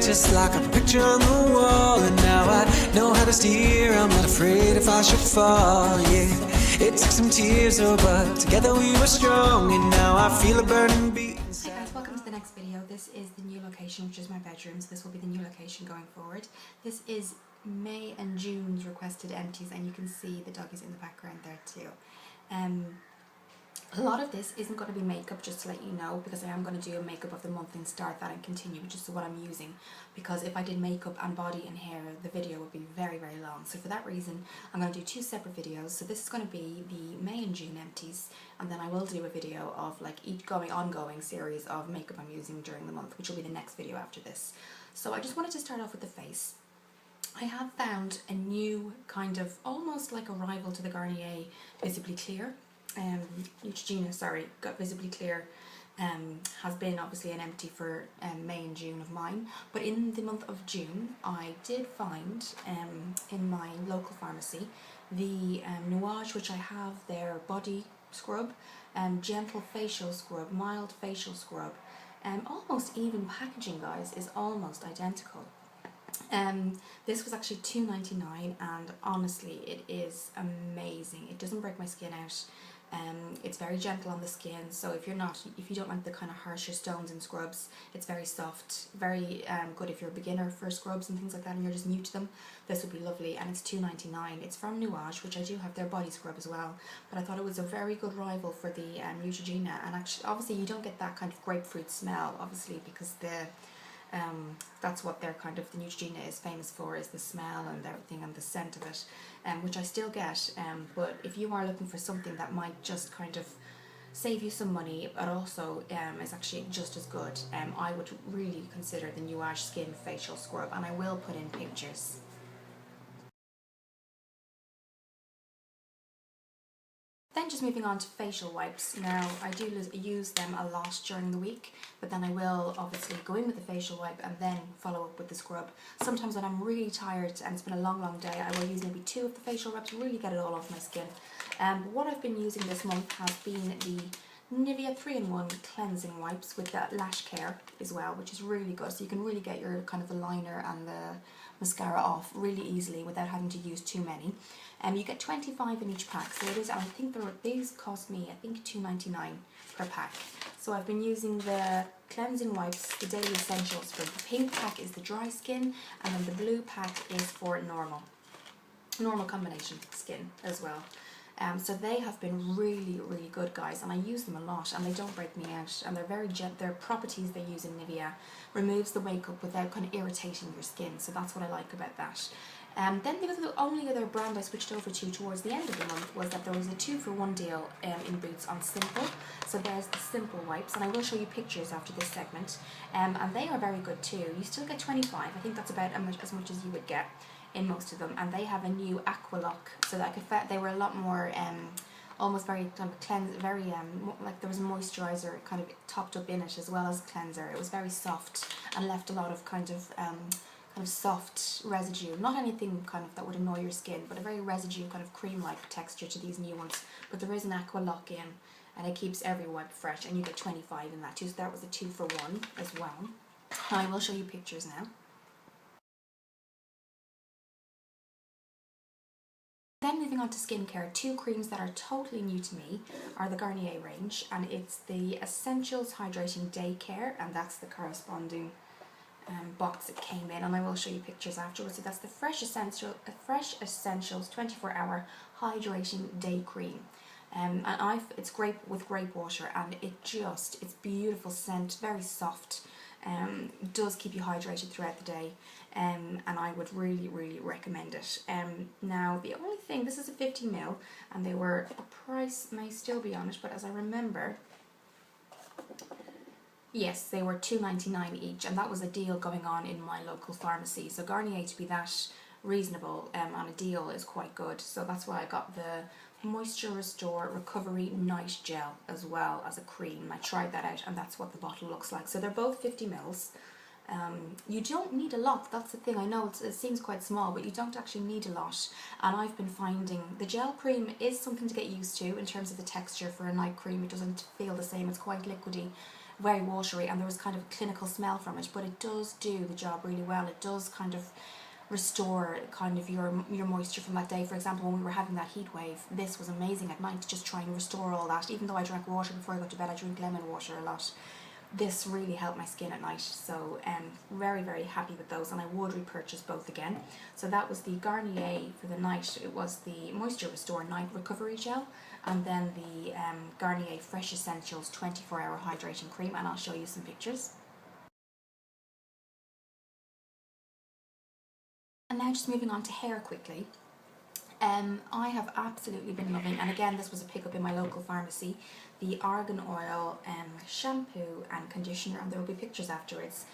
just like a picture on the wall. And now I know how to steer, I'm not afraid if I should fall, yeah. It took some tears, oh, but together we were strong. And now I feel a burning beat. Hey guys, welcome to the next video. This is the new location, which is my bedroom, so this will be the new location going forward. This is May and June's requested empties, and you can see the doggies in the background there too. A lot of this isn't going to be makeup, just to let you know, because I am going to do a makeup of the month and start that and continue, which is what I'm using, because if I did makeup and body and hair, the video would be very, very long. So for that reason, I'm going to do two separate videos. So this is going to be the May and June empties, and then I will do a video of like each ongoing series of makeup I'm using during the month, which will be the next video after this. So I just wanted to start off with the face. I have found a new kind of, almost like a rival to the Garnier Visibly Clear. Neutrogena, sorry, got Visibly Clear, has been obviously an empty for May and June of mine, but in the month of June I did find in my local pharmacy the Nuage, which I have their body scrub, gentle facial scrub, mild facial scrub, almost even packaging, guys, is almost identical. This was actually $2.99, and honestly it is amazing. It doesn't break my skin out. It's very gentle on the skin, so if you don't like the kind of harsher stones and scrubs, it's very soft, very good if you're a beginner for scrubs and things like that and you're just new to them. This would be lovely, and it's $2.99. It's from Nuage, which I do have their body scrub as well, but I thought it was a very good rival for the Neutrogena. And actually, obviously you don't get that kind of grapefruit smell, obviously, because that's what their kind of, the Neutrogena is famous for, is the smell and everything and the scent of it, which I still get, but if you are looking for something that might just kind of save you some money but also is actually just as good, I would really consider the Nuage Skin Facial Scrub, and I will put in pictures. Then just moving on to facial wipes. Now I do use them a lot during the week, but then I will obviously go in with the facial wipe and then follow up with the scrub. Sometimes when I'm really tired and it's been a long day, I will use maybe two of the facial wipes to really get it all off my skin. What I've been using this month has been the Nivea 3-in-1 cleansing wipes with that lash care as well, which is really good. So you can really get your kind of the liner and the mascara off really easily without having to use too many. You get 25 in each pack, so it is, I think these cost me, I think, $2.99 per pack. So I've been using the cleansing wipes, the daily essentials. For the pink pack is the dry skin, and then the blue pack is for normal combination skin as well. So they have been really, really good, guys, and I use them a lot, and they don't break me out, and they're very their properties they use in Nivea removes the makeup without kind of irritating your skin, so that's what I like about that. Then the only other brand I switched over to towards the end of the month was that there was a 2-for-1 deal in Boots on Simple. So there's the Simple wipes, and I will show you pictures after this segment, and they are very good too. You still get 25, I think that's about as much as you would get in most of them, and they have a new Aqua Lock, so that they were a lot more almost very kind of cleanse, very like there was a moisturizer kind of topped up in it as well as cleanser. It was very soft and left a lot of kind of soft residue, not anything kind of that would annoy your skin, but a very residue kind of cream-like texture to these new ones. But there is an Aqua Lock in, and it keeps every wipe fresh, and you get 25 in that too, so that was a 2-for-1 as well. Now I will show you pictures now. Then moving on to skincare, two creams that are totally new to me are the Garnier range, and it's the Essentials Hydrating Day Care, and that's the corresponding box it came in, and I will show you pictures afterwards. So that's the Fresh Essentials 24-hour Hydrating Day Cream, and it's great with Grapewater, and it's beautiful scent, very soft. Does keep you hydrated throughout the day, and I would really, really recommend it. Now the only thing, this is a 50ml, and they were, the price may still be on it, but as I remember, yes, they were $2.99 each, and that was a deal going on in my local pharmacy. So Garnier, to be that reasonable on a deal, is quite good. So that's why I got the Moisture Restore Recovery Night Gel as well as a cream. I tried that out, and that's what the bottle looks like. So they're both 50ml. You don't need a lot, that's the thing. I know it seems quite small, but you don't actually need a lot, and I've been finding the gel cream is something to get used to in terms of the texture for a night cream. It doesn't feel the same, it's quite liquidy, very watery, and there was kind of a clinical smell from it, but it does do the job really well. It does kind of restore kind of your moisture from that day. For example, when we were having that heat wave, this was amazing at night to just try and restore all that. Even though I drank water before I go to bed, I drink lemon water a lot. This really helped my skin at night, so very, very happy with those, and I would repurchase both again. So that was the Garnier for the night. It was the Moisture Restore Night Recovery Gel, and then the Garnier Fresh Essentials 24-hour Hydrating Cream, and I'll show you some pictures. And now just moving on to hair quickly. I have absolutely been loving, and again this was a pickup in my local pharmacy, the Argan Oil shampoo and conditioner, and there will be pictures afterwards.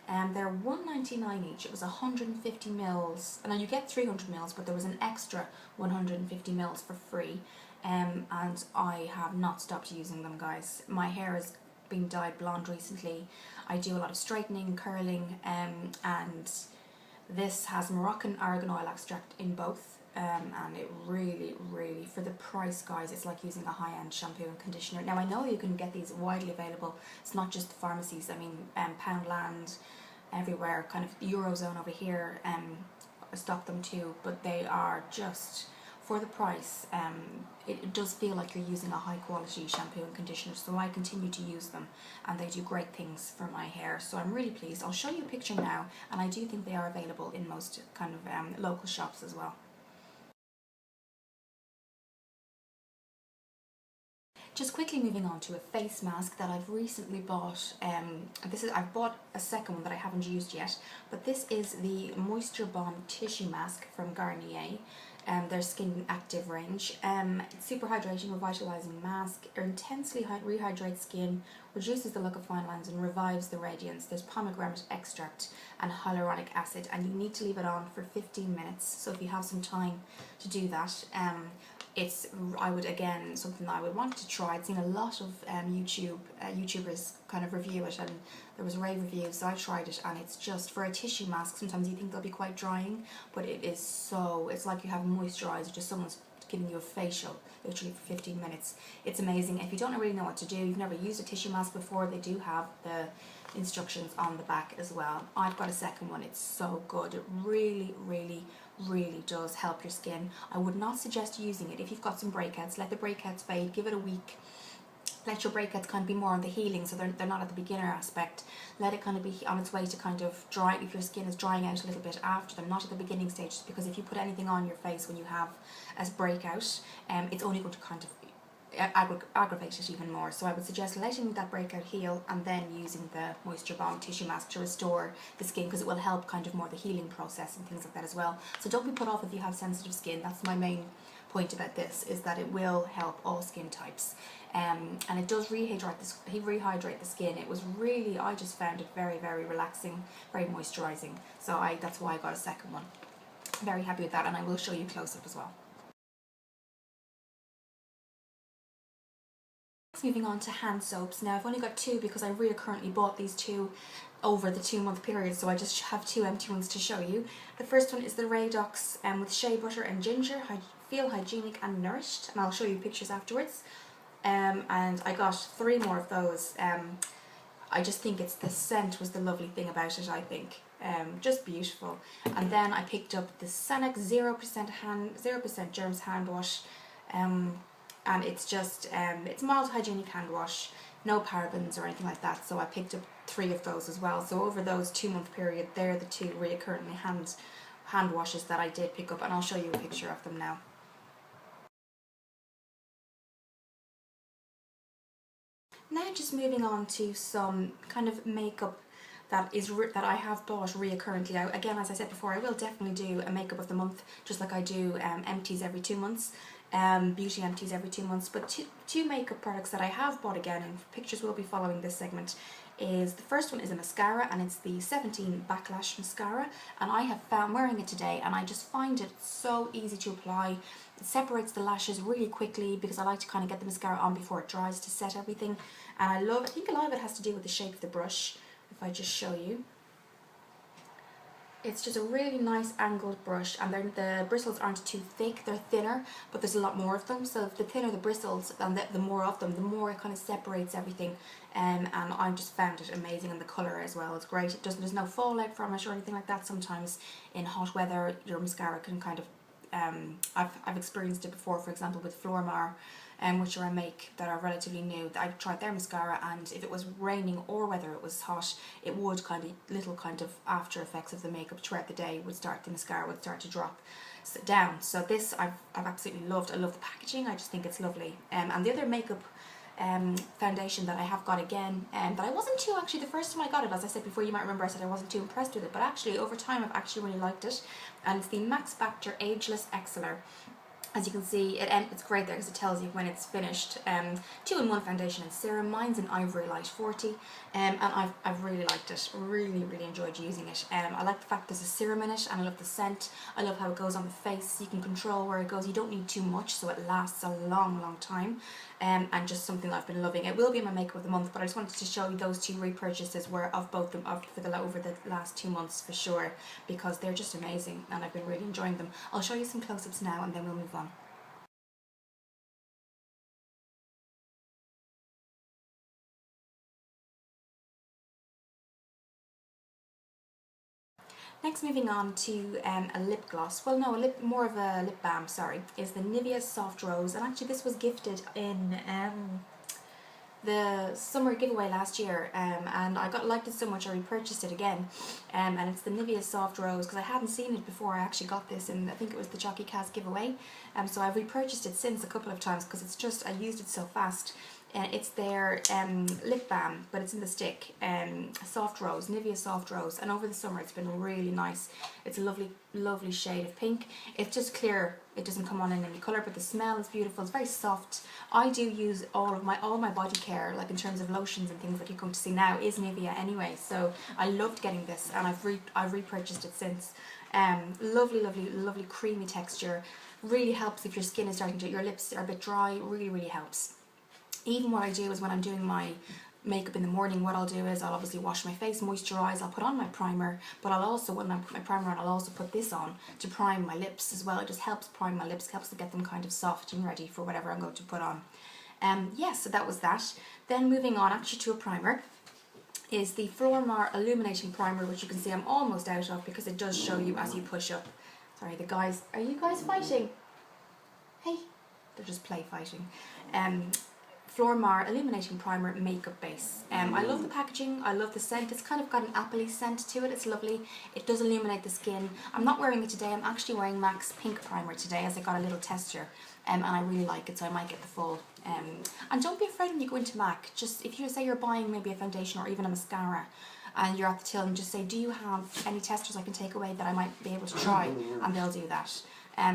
They're $1.99 each. It was 150 mils, and then you get 300 mils, but there was an extra 150 mils for free. And I have not stopped using them, guys. My hair has been dyed blonde recently. I do a lot of straightening, curling, and this has Moroccan argan oil extract in both. And it really, for the price, guys, it's like using a high-end shampoo and conditioner. Now, I know you can get these widely available. It's not just the pharmacies. I mean, Poundland, everywhere, kind of Eurozone over here, stock them too. But they are just, for the price, it does feel like you're using a high-quality shampoo and conditioner. So I continue to use them, and they do great things for my hair. So I'm really pleased. I'll show you a picture now, and I do think they are available in most kind of local shops as well. Just quickly moving on to a face mask that I've recently bought. I've bought a second one that I haven't used yet, but this is the Moisture Balm Tissue Mask from Garnier, their Skin Active range. It's super hydrating, revitalizing mask. It intensely rehydrates skin, reduces the look of fine lines, and revives the radiance. There's pomegranate extract and hyaluronic acid, and you need to leave it on for 15 minutes. So if you have some time to do that, something that I would want to try. I'd seen a lot of YouTubers kind of review it, and there was rave reviews, so I tried it, and it's just, for a tissue mask, sometimes you think they'll be quite drying, but it is so, it's like you have a moisturizer, just someone's giving you a facial, literally for 15 minutes. It's amazing. If you don't really know what to do, you've never used a tissue mask before, they do have the instructions on the back as well. I've got a second one. It's so good. It really does help your skin. I would not suggest using it if you've got some breakouts. Let the breakouts fade, give it a week. Let your breakouts kind of be more on the healing, so they're not at the beginner aspect. Let it kind of be on its way to kind of dry, if your skin is drying out a little bit after them, not at the beginning stages, because if you put anything on your face when you have a breakout, it's only going to kind of aggravate it even more. So I would suggest letting that breakout heal and then using the Moisture Balm Tissue Mask to restore the skin, because it will help kind of more the healing process and things like that as well. So don't be put off if you have sensitive skin. That's my main point about this, is that it will help all skin types. And it does rehydrate the skin. It was really, I just found it very relaxing, very moisturising. So that's why I got a second one. Very happy with that, and I will show you close up as well. Moving on to hand soaps. Now I've only got two because I currently bought these two over the 2-month period, so I just have two empty ones to show you. The first one is the Radox with shea butter and ginger. I feel hygienic and nourished, and I'll show you pictures afterwards. And I got 3 more of those. I just think the scent was the lovely thing about it, I think. Just beautiful. And then I picked up the Sanex 0% germs hand wash. And it's just, it's mild hygienic hand wash, no parabens or anything like that, so I picked up 3 of those as well. So over those 2-month period, they're the 2 recurrently hand washes that I did pick up, and I'll show you a picture of them now. Now just moving on to some kind of makeup that I have bought reoccurrently. Again, as I said before, I will definitely do a makeup of the month, just like I do empties every 2 months. Beauty empties every 2 months, but two makeup products that I have bought again, and pictures will be following this segment, is the first one is a mascara, and it's the 17 Backlash mascara, and I have found wearing it today, and I just find it so easy to apply. It separates the lashes really quickly, because I like to kind of get the mascara on before it dries to set everything, and I think a lot of it has to do with the shape of the brush. If I just show you, It's just a really nice angled brush, and the bristles aren't too thick, they're thinner, but there's a lot more of them. So the thinner the bristles and the more of them, the more it kind of separates everything. And I just found it amazing, and the colour as well is great. There's no fallout from it or anything like that. Sometimes in hot weather your mascara can kind of, I've experienced it before, for example with Flormar, which are a make that are relatively new. I've tried their mascara, and if it was raining or whether it was hot, it would little kind of after effects of the makeup throughout the day the mascara would start to drop down. So this I've absolutely loved. I love the packaging, I just think it's lovely. And the other makeup foundation that I have got again, that I wasn't too, actually the first time I got it, as I said before, you might remember I said I wasn't too impressed with it, but actually over time I've actually really liked it, and it's the Max Factor Ageless Exilir. As you can see, it's great there because it tells you when it's finished. 2-in-1 foundation and serum. Mine's an Ivory Light 40, and I've really liked it. Really, really enjoyed using it. I like the fact there's a serum in it, and I love the scent. I love how it goes on the face. You can control where it goes. You don't need too much, so it lasts a long, long time. And just something that I've been loving. It will be in my makeup of the month, but I just wanted to show you those two repurchases were of both of them over the last 2 months for sure, because they're just amazing and I've been really enjoying them. I'll show you some close-ups now and then we'll move on. Next, moving on to a lip gloss, well no, more of a lip balm, sorry, is the Nivea Soft Rose, and actually this was gifted in the summer giveaway last year, and I liked it so much I repurchased it again, and it's the Nivea Soft Rose because I hadn't seen it before. I actually got this in, I think it was the Jockey Cast giveaway, so I've repurchased it since a couple of times because it's just, I used it so fast. It's their lip balm, but it's in the stick, Soft Rose, Nivea Soft Rose, and over the summer it's been really nice. It's a lovely, lovely shade of pink. It's just clear, it doesn't come on in any colour, but the smell is beautiful. It's very soft. I do use all my body care, like in terms of lotions and things that you're going to see now, is Nivea anyway. So I loved getting this, and I've repurchased it since. Lovely, lovely, lovely creamy texture. Really helps if your skin is starting to, your lips are a bit dry. Really, really helps. Even what I do is when I'm doing my makeup in the morning, what I'll do is I'll obviously wash my face, moisturise, I'll put on my primer, but I'll also, when I put my primer on, I'll also put this on to prime my lips as well. It just helps prime my lips, helps to get them kind of soft and ready for whatever I'm going to put on. Yes, so that was that. Then moving on actually to a primer is the Flormar Illuminating Primer, which you can see I'm almost out of because it does show you as you push up. Sorry, the guys, are you guys fighting? Hey, they're just play fighting. Flormar Illuminating Primer Makeup Base. I love the packaging, I love the scent. It's kind of got an appley scent to it, it's lovely. It does illuminate the skin. I'm not wearing it today, I'm actually wearing MAC's Pink Primer today as I got a little tester, and I really like it, so I might get the full. And don't be afraid when you go into MAC, just if you say you're buying maybe a foundation or even a mascara, and you're at the till, and just say, do you have any testers I can take away that I might be able to try, and they'll do that.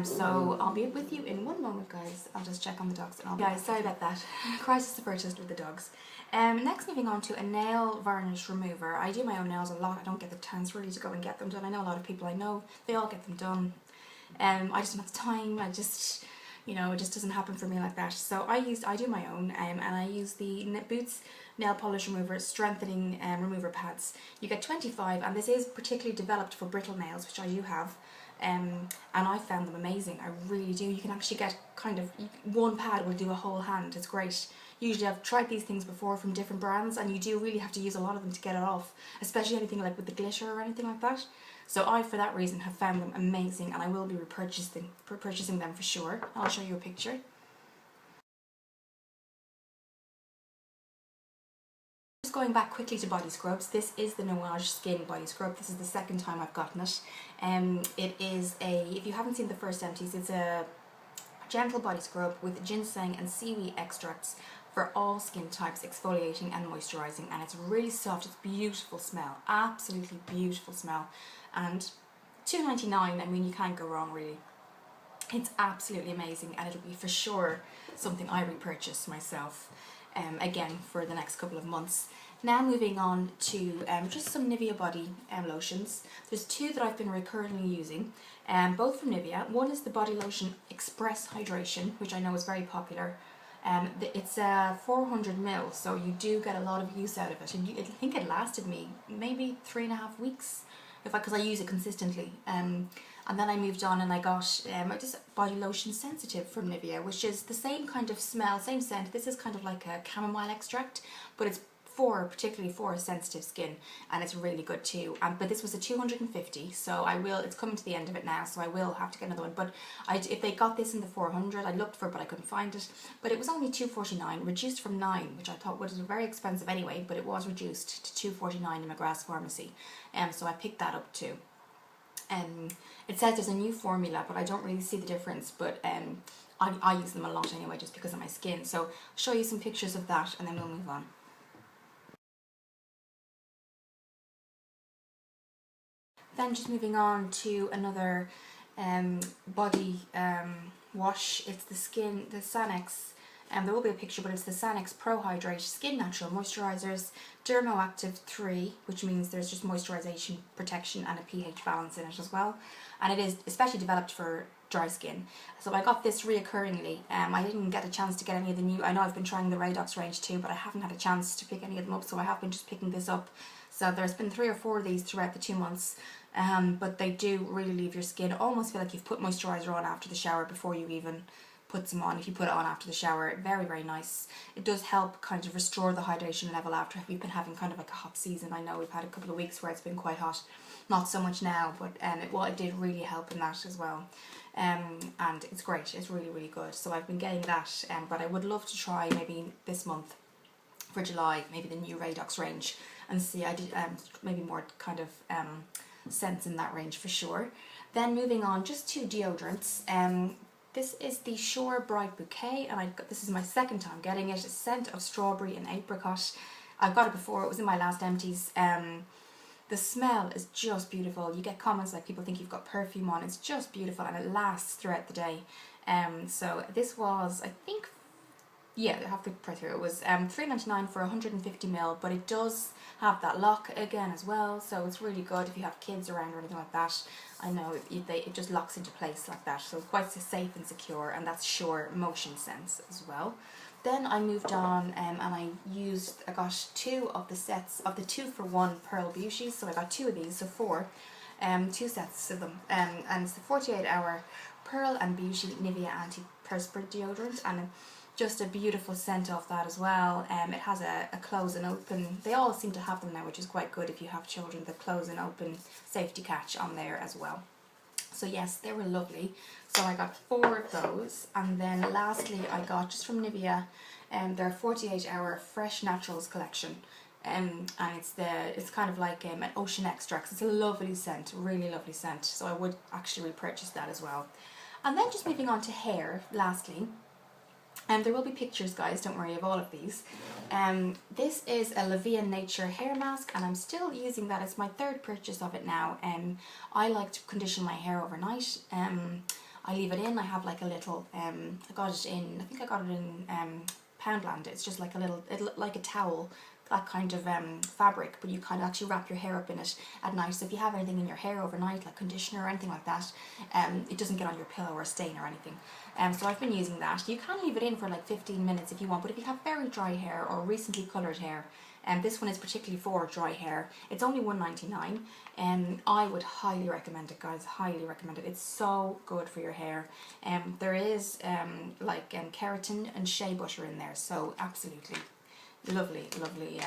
So I'll be with you in one moment, guys. I'll just check on the dogs. And guys, sorry about that. Crisis averted with the dogs. Next, moving on to a nail varnish remover. I do my own nails a lot. I don't get the chance really to go and get them done. I know a lot of people I know, they all get them done. I just don't have the time. I just, you know, it just doesn't happen for me like that. So I do my own, and I use the Boots nail polish remover strengthening remover pads. You get 25, and this is particularly developed for brittle nails, which I do have. And I found them amazing. I really do. You can actually get kind of, one pad will do a whole hand. It's great. Usually I've tried these things before from different brands, and you do really have to use a lot of them to get it off, especially anything like with the glitter or anything like that. So I, for that reason, have found them amazing, and I will be purchasing them for sure. I'll show you a picture. Just going back quickly to body scrubs, this is the Nuage Skin Body Scrub. This is the second time I've gotten it. It is if you haven't seen the first empties, it's a gentle body scrub with ginseng and seaweed extracts for all skin types, exfoliating and moisturising, and it's really soft. It's beautiful smell, absolutely beautiful smell, and $2.99, I mean, you can't go wrong really. It's absolutely amazing, and it'll be for sure something I repurchase myself again for the next couple of months. Now moving on to just some Nivea Body lotions. There's two that I've been recurrently using, both from Nivea. One is the Body Lotion Express Hydration, which I know is very popular. It's 400 ml, so you do get a lot of use out of it. And I think it lasted me maybe 3.5 weeks. because I use it consistently. And then I moved on and I got just body lotion sensitive from Nivea, which is the same kind of smell, same scent. This is kind of like a chamomile extract, but it's particularly for sensitive skin, and it's really good too. But this was a 250, so it's coming to the end of it now, so I will have to get another one. But if they got this in the 400, I looked for it but I couldn't find it. But it was only 249, reduced from 9, which I thought was very expensive anyway, but it was reduced to 249 in McGrath's pharmacy. So I picked that up too. It says there's a new formula, but I don't really see the difference, but I use them a lot anyway just because of my skin. So I'll show you some pictures of that and then we'll move on. Then just moving on to another body wash. It's the Sanex, and there will be a picture, but it's the Sanex Pro Hydrate Skin Natural Moisturizers, Dermoactive 3, which means there's just moisturization, protection and a pH balance in it as well. And it is especially developed for dry skin. So I got this reoccurringly. I didn't get a chance to get any of the new, I know I've been trying the Radox range too, but I haven't had a chance to pick any of them up, so I have been just picking this up. So there's been 3 or 4 of these throughout the 2 months. But they do really leave your skin, almost feel like you've put moisturiser on after the shower before you even put some on. If you put it on after the shower, very, very nice. It does help kind of restore the hydration level after we've been having kind of like a hot season. I know we've had a couple of weeks where it's been quite hot, not so much now, but it did really help in that as well. And it's great, it's really, really good. So I've been getting that, but I would love to try maybe this month for July, maybe the new Radox range, and see. I did maybe more kind of scents in that range for sure. Then moving on just to deodorants. This is the Shore Bright Bouquet, and this is my second time getting it. It's a scent of strawberry and apricot. I've got it before, it was in my last empties. The smell is just beautiful. You get comments like people think you've got perfume on. It's just beautiful and it lasts throughout the day. So this was, I think, yeah, I have the price here. It was $3.99 for 150ml, but it does have that lock again as well, so it's really good if you have kids around or anything like that. I know it just locks into place like that, so quite safe and secure, and that's Shore Motion Sense as well. Then I moved on and I got 2 of the sets of the 2-for-1 Pearl Beauties, so I got 2 of these, so 4, 2 sets of them, and it's the 48-hour Pearl and Beauty Nivea Anti-Perspirant Deodorant, and just a beautiful scent of that as well. It has a close and open, they all seem to have them now, which is quite good if you have children, the close and open safety catch on there as well. So yes, they were lovely. So I got 4 of those, and then lastly I got just from Nivea their 48-hour Fresh Naturals collection. And it's kind of like an ocean extracts. It's a lovely scent, really lovely scent, so I would actually repurchase that as well. And then just moving on to hair lastly. There will be pictures, guys, don't worry, of all of these. This is a Lovea Nature hair mask, and I'm still using that. It's my 3rd purchase of it now. I like to condition my hair overnight. I leave it in. I have like a little, I think I got it in Poundland. It's just like like a towel, that kind of fabric, but you kind of actually wrap your hair up in it at night. So if you have anything in your hair overnight, like conditioner or anything like that, it doesn't get on your pillow or stain or anything. So I've been using that. You can leave it in for like 15 minutes if you want, but if you have very dry hair or recently coloured hair, this one is particularly for dry hair, it's only $1.99, and I would highly recommend it, guys, highly recommend it. It's so good for your hair. There is keratin and shea butter in there, so absolutely lovely, lovely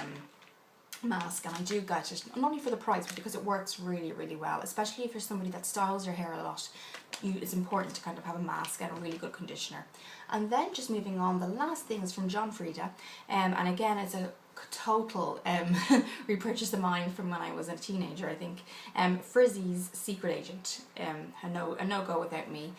mask, and I do get it not only for the price but because it works really, really well, especially if you're somebody that styles your hair a lot. It's important to kind of have a mask and a really good conditioner. And then just moving on, the last thing is from John Frieda, and again it's a total repurchase of mine from when I was a teenager, I think. Frizzy's Secret Agent, a no-go without me.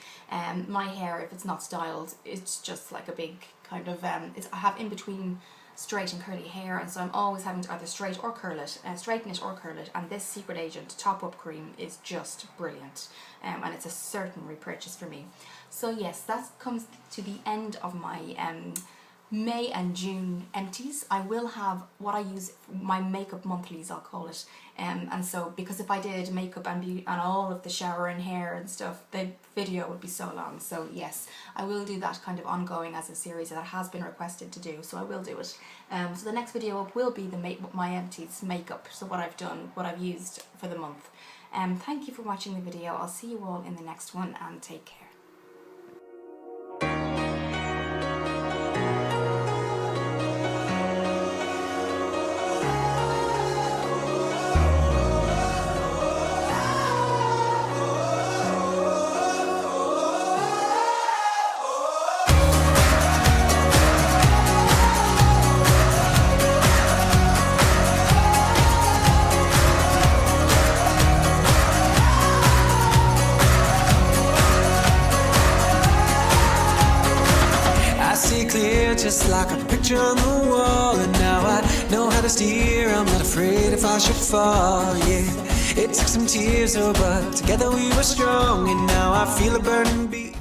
My hair, if it's not styled, it's just like a big kind of, I have in between straight and curly hair, and so I'm always having to either straighten it or curl it, and this Secret Agent top-up cream is just brilliant, and it's a certain repurchase for me. So yes, that comes to the end of my May and June empties. I will have what I use, my makeup monthlies I'll call it, and so because if I did makeup and beauty and all of the shower and hair and stuff, the video would be so long. So yes, I will do that kind of ongoing as a series that has been requested to do, so I will do it. So the next video up will be my empties makeup, so what I've done, what I've used for the month. Thank you for watching the video. I'll see you all in the next one, and take care. Clear, just like a picture on the wall. And now I know how to steer. I'm not afraid if I should fall, yeah. It took some tears, oh, but together we were strong. And now I feel a burning beat.